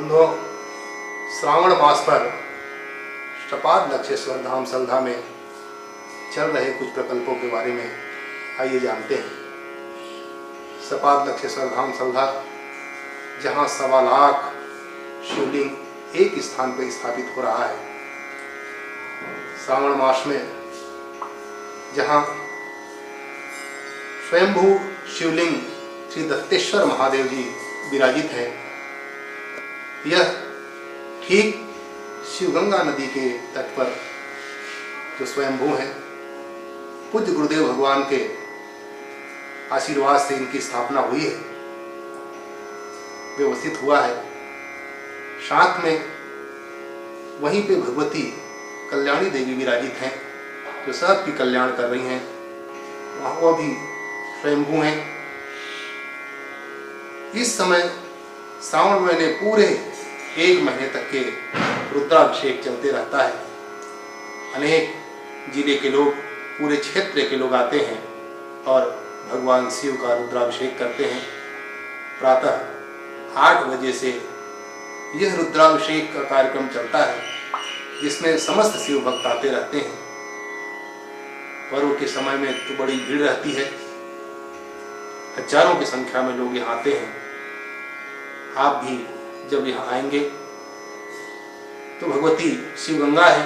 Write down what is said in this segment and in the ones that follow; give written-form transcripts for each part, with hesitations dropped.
बंधुओं, श्रावण मास पर शपाद लक्षेश्वर धाम संध्या में चल रहे कुछ प्रकल्पों के बारे में आइए जानते हैं। शपाद लक्षेश्वर धाम संध्या, जहां 1.25 लाख शिवलिंग एक स्थान पर स्थापित हो रहा है। श्रावण मास में जहां स्वयंभू शिवलिंग श्री दत्तेश्वर महादेव जी विराजित हैं, यह ठीक शिवगंगा नदी के तट पर जो स्वयंभू हैं, पूज्य गुरुदेव भगवान के आशीर्वाद से इनकी स्थापना हुई है, व्यवस्थित हुआ है। साथ में वहीं पे भगवती कल्याणी देवी विराजित हैं, जो सबकी कल्याण कर रही हैं। वह भी स्वयंभू हैं। इस समय श्रावण महीने पूरे 1 महीने तक के रुद्राभिषेक चलते रहता है। अनेक जिले के लोग, पूरे क्षेत्र के लोग आते हैं और भगवान शिव का रुद्राभिषेक करते हैं। प्रातः 8 बजे से यह रुद्राभिषेक का कार्यक्रम चलता है, जिसमें समस्त शिव भक्त आते रहते हैं। पर्व के समय में तो बड़ी भीड़ रहती है, हजारों की संख्या में लोग यहाँ आते हैं। आप भी जब यहाँ आएंगे तो भगवती शिवगंगा है,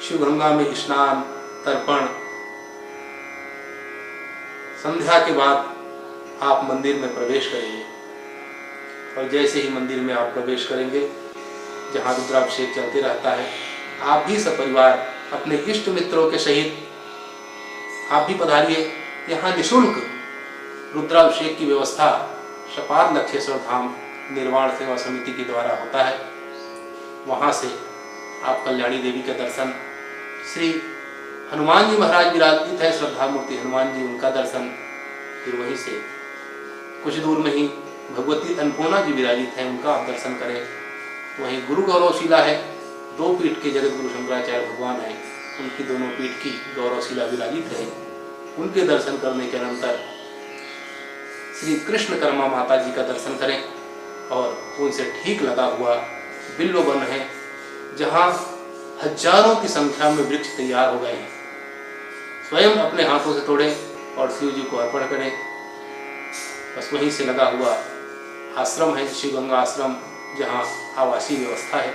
शिवगंगा में स्नान तर्पण, संध्या के बाद आप मंदिर में प्रवेश करेंगे। और जैसे ही मंदिर में आप प्रवेश करेंगे, जहाँ रुद्राभिषेक चलते रहता है, आप भी सपरिवार अपने इष्ट मित्रों के सहित आप भी पधारिए। यहाँ निःशुल्क रुद्राभिषेक की व्यवस्था शपाद लक्षेश्वर धाम निर्माण सेवा समिति के द्वारा होता है। वहाँ से आप कल्याणी देवी के दर्शन, श्री हनुमान जी महाराज विराजित है, श्रद्धा मूर्ति हनुमान जी, उनका दर्शन, फिर वहीं से कुछ दूर में ही भगवती अन्नपूर्णा जी विराजित हैं, उनका आप दर्शन करें। वहीं गुरु गौरवशिला है, 2 पीठ के जगत गुरु शंकराचार्य भगवान हैं, उनकी दोनों पीठ की गौरवशिला विराजित है। उनके दर्शन करने के अनंतर श्री कृष्ण कर्मा माता जी का दर्शन करें और उनसे ठीक लगा हुआ बिल्व वन है, जहाँ हजारों की संख्या में वृक्ष तैयार हो गए हैं। स्वयं अपने हाथों से तोड़ें और शिव जी को अर्पण करें। बस वहीं से लगा हुआ आश्रम है, शिवगंगा आश्रम, जहाँ आवासीय व्यवस्था है,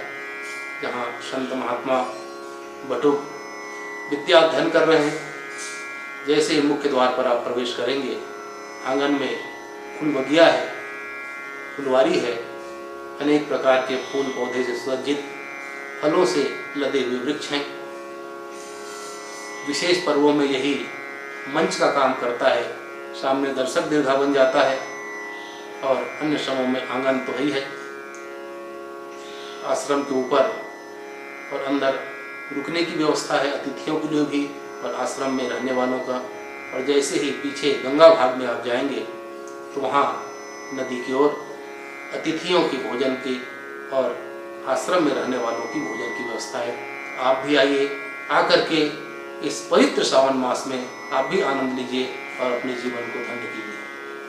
जहाँ संत महात्मा बटुक विद्या अध्ययन कर रहे हैं। जैसे ही मुख्य द्वार पर आप प्रवेश करेंगे, आंगन में फूल बगिया है, फुलवारी है, अनेक प्रकार के फूल पौधे से सुसज्जित, फलों से लदे हुए वृक्ष हैं। विशेष पर्वों में यही मंच का काम करता है, सामने दर्शक दीर्घा बन जाता है, और अन्य समयों में आंगन तो ही है। आश्रम के ऊपर और अंदर रुकने की व्यवस्था है, अतिथियों के लिए भी और आश्रम में रहने वालों का। और जैसे ही पीछे गंगा भाग में आप जाएंगे तो वहाँ नदी की ओर अतिथियों की भोजन की और आश्रम में रहने वालों की भोजन की व्यवस्था है। आप भी आइए, आकर के इस पवित्र श्रावण मास में आप भी आनंद लीजिए और अपने जीवन को धन्य कीजिए।